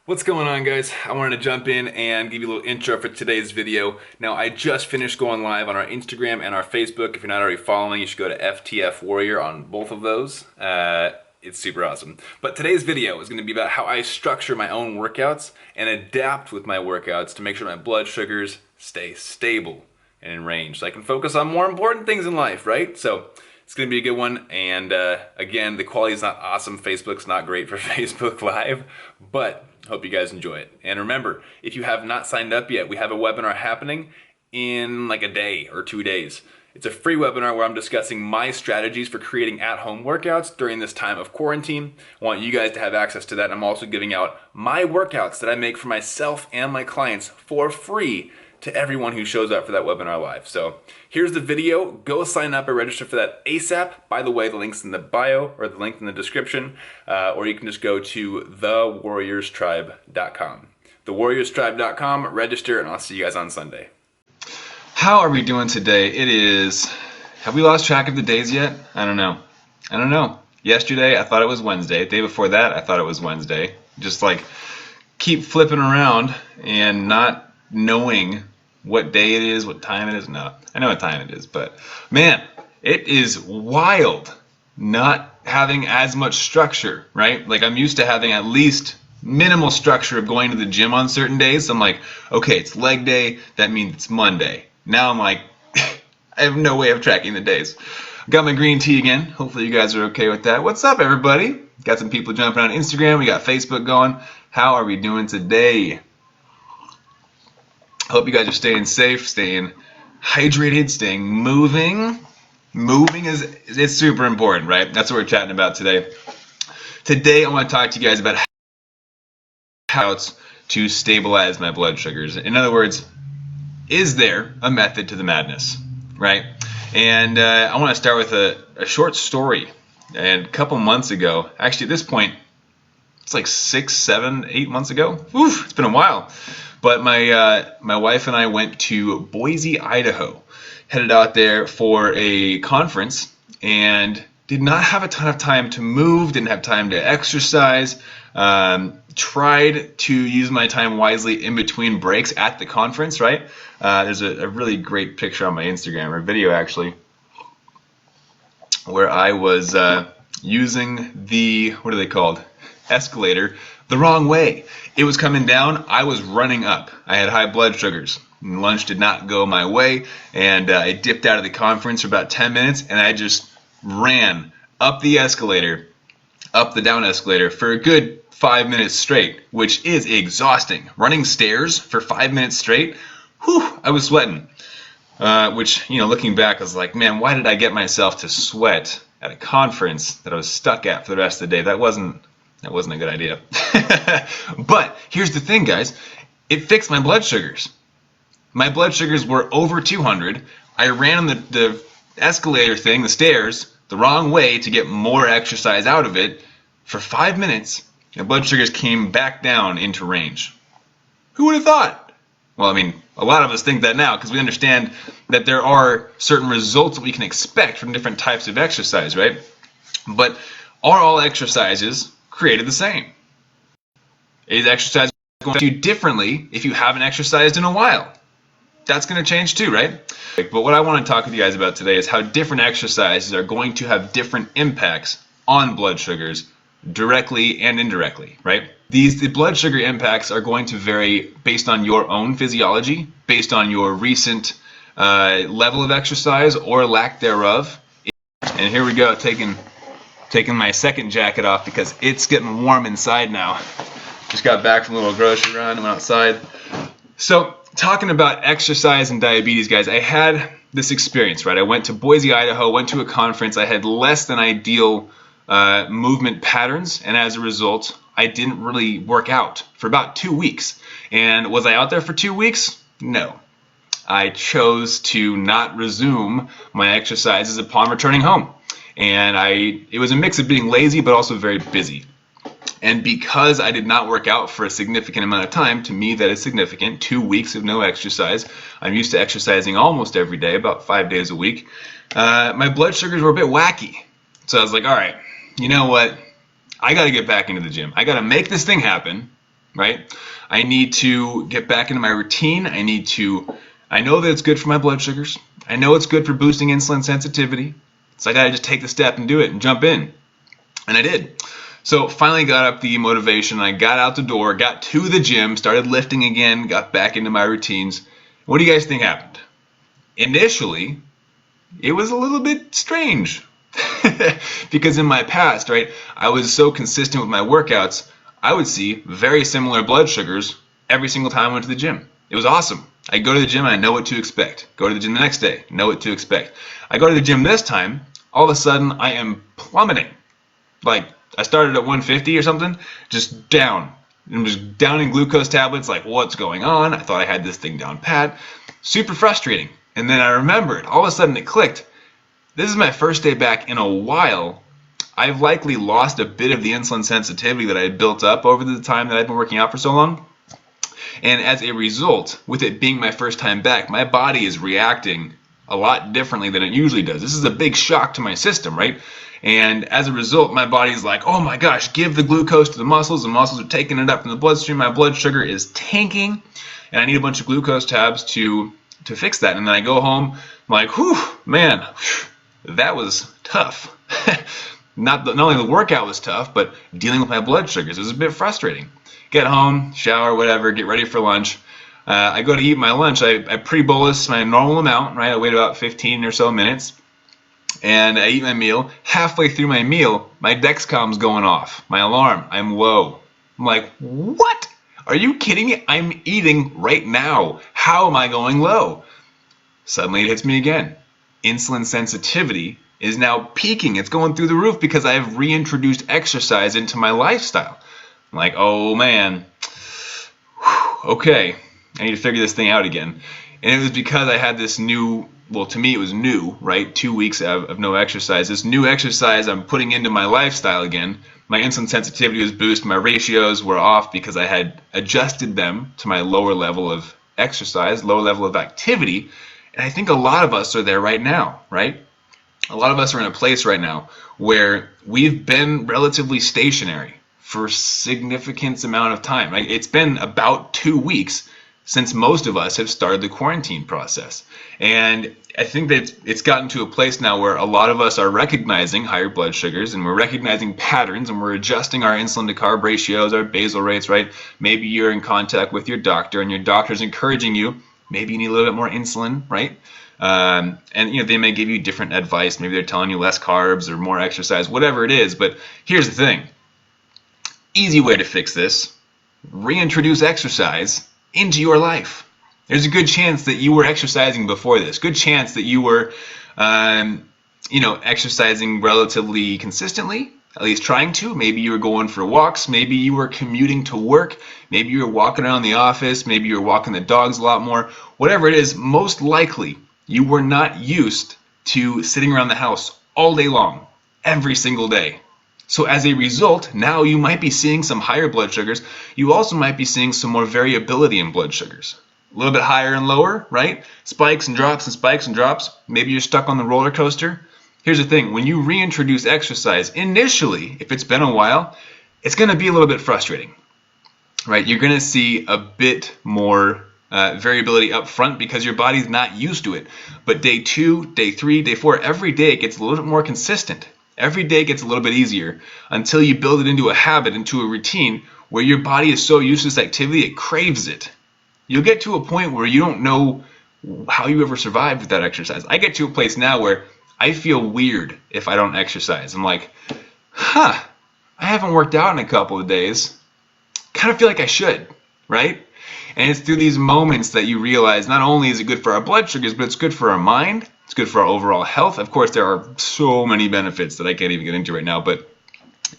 What's going on, guys? I wanted to jump in and give you a little intro for today's video. Now, I just finished going live on our Instagram and our Facebook. If you're not already following, you should go to FTF Warrior on both of those. It's super awesome. But today's video is going to be about how I structure my own workouts and adapt with my workouts to make sure my blood sugars stay stable and in range, so I can focus on more important things in life, right? So it's going to be a good one. And again, the quality is not awesome. Facebook's not great for Facebook Live, but hope you guys enjoy it. And remember, if you have not signed up yet, we have a webinar happening in like a day or 2 days. It's a free webinar where I'm discussing my strategies for creating at-home workouts during this time of quarantine. I want you guys to have access to that. I'm also giving out my workouts that I make for myself and my clients for free to everyone who shows up for that webinar live. So here's the video. Go sign up or register for that ASAP. By the way, the link's in the bio or the link in the description, or you can just go to thewarriorstribe.com. Thewarriorstribe.com, register, and I'll see you guys on Sunday. How are we doing today? Have we lost track of the days yet? I don't know. Yesterday, I thought it was Wednesday. The day before that, I thought it was Wednesday. Just like keep flipping around and not knowing what day it is, what time it is. No, I know what time it is, but man, it is wild not having as much structure, right? Like I'm used to having at least minimal structure of going to the gym on certain days. So I'm like, okay, it's leg day. That means it's Monday. Now I'm like, I have no way of tracking the days. Got my green tea again. Hopefully you guys are okay with that. What's up, everybody? Got some people jumping on Instagram. We got Facebook going. How are we doing today? Hope you guys are staying safe, staying hydrated, staying moving. Moving is super important, right? That's what we're chatting about today. Today I want to talk to you guys about how to stabilize my blood sugars. In other words, is there a method to the madness, right? And I want to start with a short story. And a couple months ago, actually at this point, it's like 6, 7, 8 months ago. Oof, it's been a while. But my wife and I went to Boise, Idaho, headed out there for a conference, and did not have a ton of time to move, didn't have time to exercise. Tried to use my time wisely in between breaks at the conference, right? There's a really great picture on my Instagram, or video actually, where I was using the, what are they called? Escalator the wrong way. It was coming down, I was running up. I had high blood sugars. Lunch did not go my way, and I dipped out of the conference for about 10 minutes, and I just ran up the escalator, up the down escalator for a good 5 minutes straight, which is exhausting. Running stairs for 5 minutes straight, whew, I was sweating. Which, looking back, I was like, man, why did I get myself to sweat at a conference that I was stuck at for the rest of the day? That wasn't a good idea. But here's the thing, guys. It fixed my blood sugars. My blood sugars were over 200. I ran on the escalator thing, the stairs, the wrong way to get more exercise out of it. For 5 minutes, my blood sugars came back down into range. Who would have thought? Well, I mean, a lot of us think that now because we understand that there are certain results that we can expect from different types of exercise, right? But are all exercises created the same? Is exercise going to do differently if you haven't exercised in a while? That's going to change too, right? But what I want to talk with you guys about today is how different exercises are going to have different impacts on blood sugars, directly and indirectly, right? The blood sugar impacts are going to vary based on your own physiology, based on your recent level of exercise or lack thereof. And here we go, taking my second jacket off because it's getting warm inside now. Just got back from a little grocery run, went outside. So talking about exercise and diabetes, guys, I had this experience, right? I went to Boise, Idaho, went to a conference. I had less than ideal movement patterns, and as a result, I didn't really work out for about 2 weeks. And was I out there for 2 weeks? No. I chose to not resume my exercises upon returning home. And it was a mix of being lazy but also very busy. And because I did not work out for a significant amount of time, to me that is significant, 2 weeks of no exercise. I'm used to exercising almost every day, about 5 days a week. My blood sugars were a bit wacky. So I was like, all right, you know what? I got to get back into the gym. I got to make this thing happen. right? I need to get back into my routine. I know that it's good for my blood sugars. I know it's good for boosting insulin sensitivity. So I gotta just take the step and do it and jump in. And I did. So finally got up the motivation. I got out the door, got to the gym, started lifting again, got back into my routines. What do you guys think happened? Initially, it was a little bit strange. Because in my past, right, I was so consistent with my workouts, I would see very similar blood sugars every single time I went to the gym. It was awesome. I go to the gym and I know what to expect. Go to the gym the next day, know what to expect. I go to the gym this time, all of a sudden I am plummeting. Like I started at 150 or something, just down. I'm just down in glucose tablets, like what's going on? I thought I had this thing down pat. Super frustrating. And then I remembered, all of a sudden it clicked. This is my first day back in a while. I've likely lost a bit of the insulin sensitivity that I had built up over the time that I've been working out for so long. And as a result, with it being my first time back, my body is reacting a lot differently than it usually does. This is a big shock to my system, right? And as a result, my body's like, oh my gosh, give the glucose to the muscles. The muscles are taking it up in the bloodstream. My blood sugar is tanking, and I need a bunch of glucose tabs to fix that. And then I go home, I'm like, whew, man, that was tough. Not only the workout was tough, but dealing with my blood sugars was a bit frustrating. Get home, shower, whatever, get ready for lunch. I go to eat my lunch. I pre-bolus my normal amount, right? I wait about 15 or so minutes. And I eat my meal. Halfway through my meal, my Dexcom's going off. My alarm, I'm low. I'm like, what? Are you kidding me? I'm eating right now. How am I going low? Suddenly it hits me again. Insulin sensitivity is now peaking. It's going through the roof because I have reintroduced exercise into my lifestyle. I'm like, oh man, okay, I need to figure this thing out again. And it was because I had this new, well, to me it was new, right? 2 weeks of no exercise. This new exercise I'm putting into my lifestyle again. My insulin sensitivity was boosted. My ratios were off because I had adjusted them to my lower level of exercise, lower level of activity. And I think a lot of us are there right now, right? A lot of us are in a place right now where we've been relatively stationary for a significant amount of time. Right? It's been about 2 weeks since most of us have started the quarantine process. And I think that it's gotten to a place now where a lot of us are recognizing higher blood sugars, and we're recognizing patterns, and we're adjusting our insulin to carb ratios, our basal rates, right? Maybe you're in contact with your doctor and your doctor's encouraging you, maybe you need a little bit more insulin, right? And they may give you different advice. Maybe they're telling you less carbs or more exercise, whatever it is. But here's the thing. Easy way to fix this. Reintroduce exercise into your life. There's a good chance that you were exercising before this. Good chance that you were, exercising relatively consistently, at least trying to. Maybe you were going for walks. Maybe you were commuting to work. Maybe you were walking around the office. Maybe you were walking the dogs a lot more. Whatever it is, most likely you were not used to sitting around the house all day long, every single day. So as a result, now you might be seeing some higher blood sugars. You also might be seeing some more variability in blood sugars. A little bit higher and lower, right? Spikes and drops and spikes and drops. Maybe you're stuck on the roller coaster. Here's the thing. When you reintroduce exercise, initially, if it's been a while, it's going to be a little bit frustrating, right? You're going to see a bit more variability up front because your body's not used to it. But day 2, day 3, day 4, every day it gets a little bit more consistent. Every day gets a little bit easier until you build it into a habit, into a routine where your body is so used to this activity, it craves it. You'll get to a point where you don't know how you ever survived with that exercise. I get to a place now where I feel weird if I don't exercise. I'm like, I haven't worked out in a couple of days. Kind of feel like I should, right? And it's through these moments that you realize not only is it good for our blood sugars, but it's good for our mind. It's good for our overall health. Of course, there are so many benefits that I can't even get into right now, but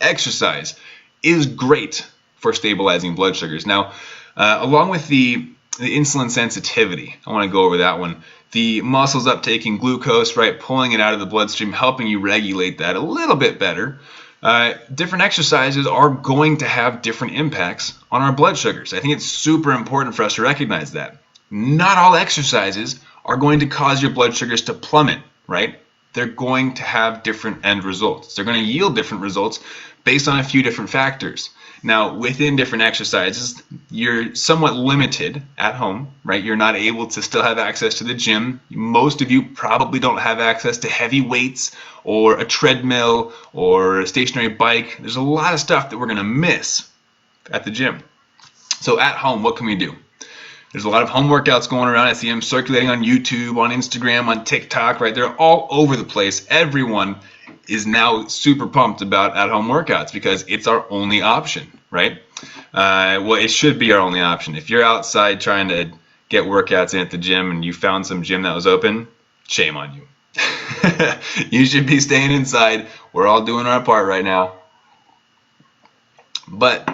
exercise is great for stabilizing blood sugars. Now, along with the insulin sensitivity, I want to go over that one. The muscles uptaking glucose, right, pulling it out of the bloodstream, helping you regulate that a little bit better. Different exercises are going to have different impacts on our blood sugars. I think it's super important for us to recognize that. Not all exercises are going to cause your blood sugars to plummet, right? They're going to have different end results. They're going to yield different results based on a few different factors. Now, within different exercises, you're somewhat limited at home, right? You're not able to still have access to the gym. Most of you probably don't have access to heavy weights or a treadmill or a stationary bike. There's a lot of stuff that we're going to miss at the gym. So at home, what can we do? There's a lot of home workouts going around. I see them circulating on YouTube, on Instagram, on TikTok, right? They're all over the place. Everyone is now super pumped about at-home workouts because it's our only option, right? Well, it should be our only option. If you're outside trying to get workouts in at the gym and you found some gym that was open, shame on you. You should be staying inside. We're all doing our part right now. But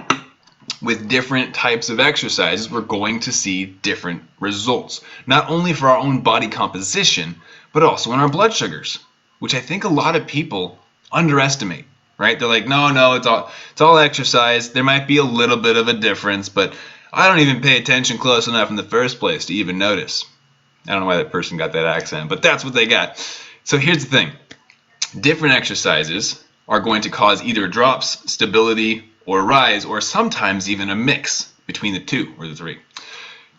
with different types of exercises, we're going to see different results, not only for our own body composition, but also in our blood sugars, which I think a lot of people underestimate, right? They're like, no, it's all exercise. There might be a little bit of a difference, but I don't even pay attention close enough in the first place to even notice. I don't know why that person got that accent, but that's what they got. So here's the thing. Different exercises are going to cause either drops, stability, or rise, or sometimes even a mix between the two or the three.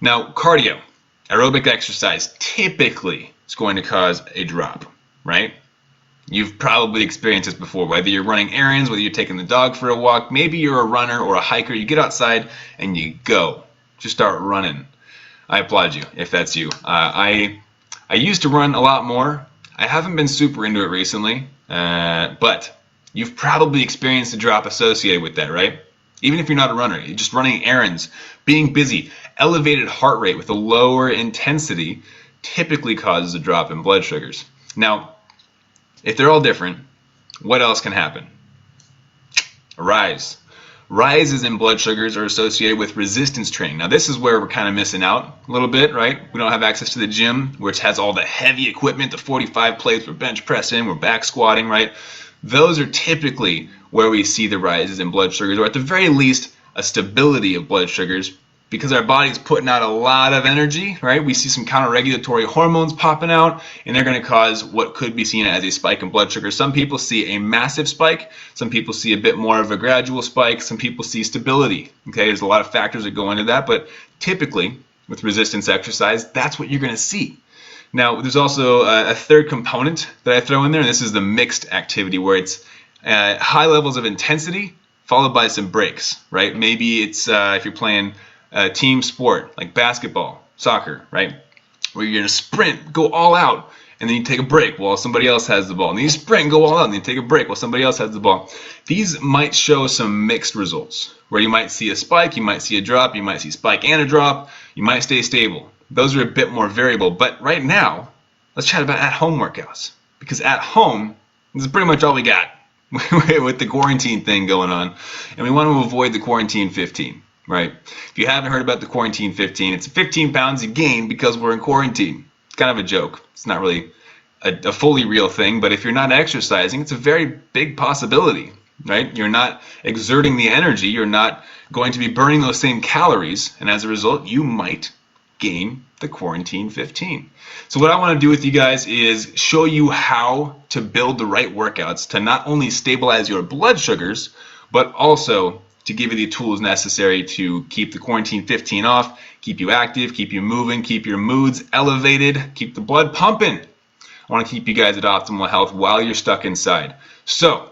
Now, cardio, aerobic exercise, typically is going to cause a drop, right? You've probably experienced this before, whether you're running errands, whether you're taking the dog for a walk, maybe you're a runner or a hiker, you get outside and you go. Just start running. I applaud you if that's you. I used to run a lot more. I haven't been super into it recently, but you've probably experienced a drop associated with that, right? Even if you're not a runner, you're just running errands, being busy, elevated heart rate with a lower intensity typically causes a drop in blood sugars. Now, if they're all different, what else can happen? A rise. Rises in blood sugars are associated with resistance training. Now, this is where we're kind of missing out a little bit, right? We don't have access to the gym, which has all the heavy equipment, the 45 plates, we're bench pressing, we're back squatting, right? Those are typically where we see the rises in blood sugars, or at the very least, a stability of blood sugars, because our body's putting out a lot of energy, right? We see some counter-regulatory hormones popping out, and they're going to cause what could be seen as a spike in blood sugar. Some people see a massive spike. Some people see a bit more of a gradual spike. Some people see stability. Okay, there's a lot of factors that go into that, but typically, with resistance exercise, that's what you're going to see. Now, there's also a third component that I throw in there, and this is the mixed activity, where it's high levels of intensity followed by some breaks, right? Maybe it's if you're playing a team sport like basketball, soccer, right? Where you're going to sprint, go all out, and then you take a break while somebody else has the ball. And then you sprint and go all out, and then you take a break while somebody else has the ball. These might show some mixed results, where you might see a spike, you might see a drop, you might see a spike and a drop, you might stay stable. Those are a bit more variable. But right now, let's chat about at-home workouts. Because at home, this is pretty much all we got with the quarantine thing going on. And we want to avoid the quarantine 15, right? If you haven't heard about the quarantine 15, it's 15 pounds you gain because we're in quarantine. It's kind of a joke. It's not really a fully real thing, but if you're not exercising, it's a very big possibility, right? You're not exerting the energy. You're not going to be burning those same calories. And as a result, you might gain the quarantine 15. So what I want to do with you guys is show you how to build the right workouts to not only stabilize your blood sugars, but also to give you the tools necessary to keep the quarantine 15 off, keep you active, keep you moving, keep your moods elevated, keep the blood pumping. I want to keep you guys at optimal health while you're stuck inside. So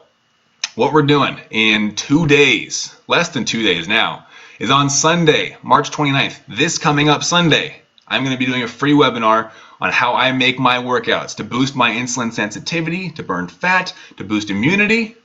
what we're doing in 2 days, less than 2 days now, is on Sunday, March 29th, this coming up Sunday, I'm going to be doing a free webinar on how I make my workouts to boost my insulin sensitivity, to burn fat, to boost immunity.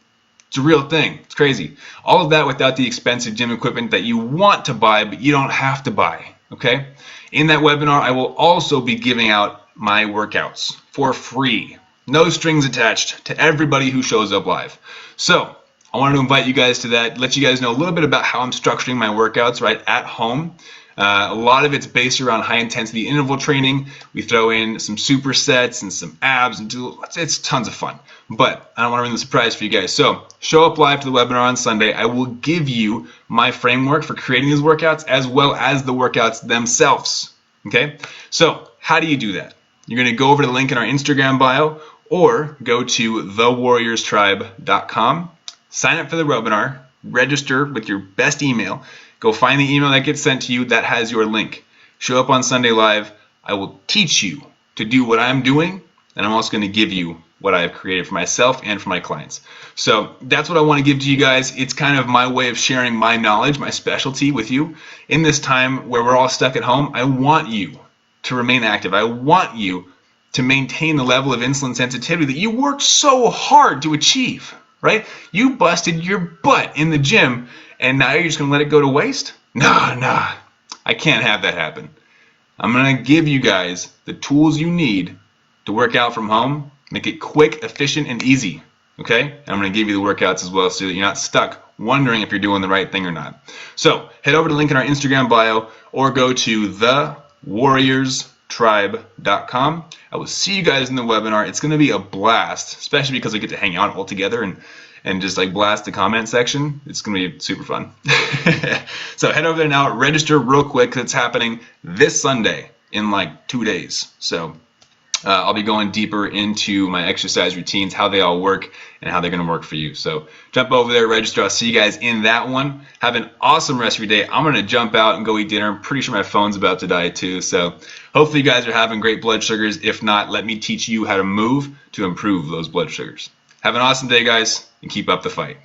It's a real thing. It's crazy. All of that without the expensive gym equipment that you want to buy, but you don't have to buy, okay? In that webinar, I will also be giving out my workouts for free. No strings attached to everybody who shows up live. So I wanted to invite you guys to that, let you guys know a little bit about how I'm structuring my workouts right at home. A lot of it's based around high intensity interval training. We throw in some supersets and some abs and it's tons of fun. But I don't want to ruin the surprise for you guys. So show up live to the webinar on Sunday. I will give you my framework for creating these workouts as well as the workouts themselves. Okay? So how do you do that? You're going to go over to the link in our Instagram bio or go to thewarriorstribe.com. Sign up for the webinar. register with your best email. Go find the email that gets sent to you that has your link. Show up on Sunday Live. I will teach you to do what I'm doing, and I'm also going to give you what I've created for myself and for my clients. So that's what I want to give to you guys. It's kind of my way of sharing my knowledge, my specialty with you. In this time where we're all stuck at home, I want you to remain active. I want you to maintain the level of insulin sensitivity that you worked so hard to achieve, right? You busted your butt in the gym, and now you're just going to let it go to waste? Nah. I can't have that happen. I'm going to give you guys the tools you need to work out from home. Make it quick, efficient, and easy. Okay? And I'm going to give you the workouts as well so that you're not stuck wondering if you're doing the right thing or not. So head over to the link in our Instagram bio or go to thewarriorstribe.com. I will see you guys in the webinar. It's going to be a blast, especially because I get to hang out all together and just like blast the comment section. It's going to be super fun. So head over there now, register real quick because it's happening this Sunday in like 2 days. So I'll be going deeper into my exercise routines, how they all work, and how they're going to work for you. So jump over there, register. I'll see you guys in that one. Have an awesome rest of your day. I'm going to jump out and go eat dinner. I'm pretty sure my phone's about to die too. So hopefully you guys are having great blood sugars. If not, let me teach you how to move to improve those blood sugars. Have an awesome day, guys, and keep up the fight.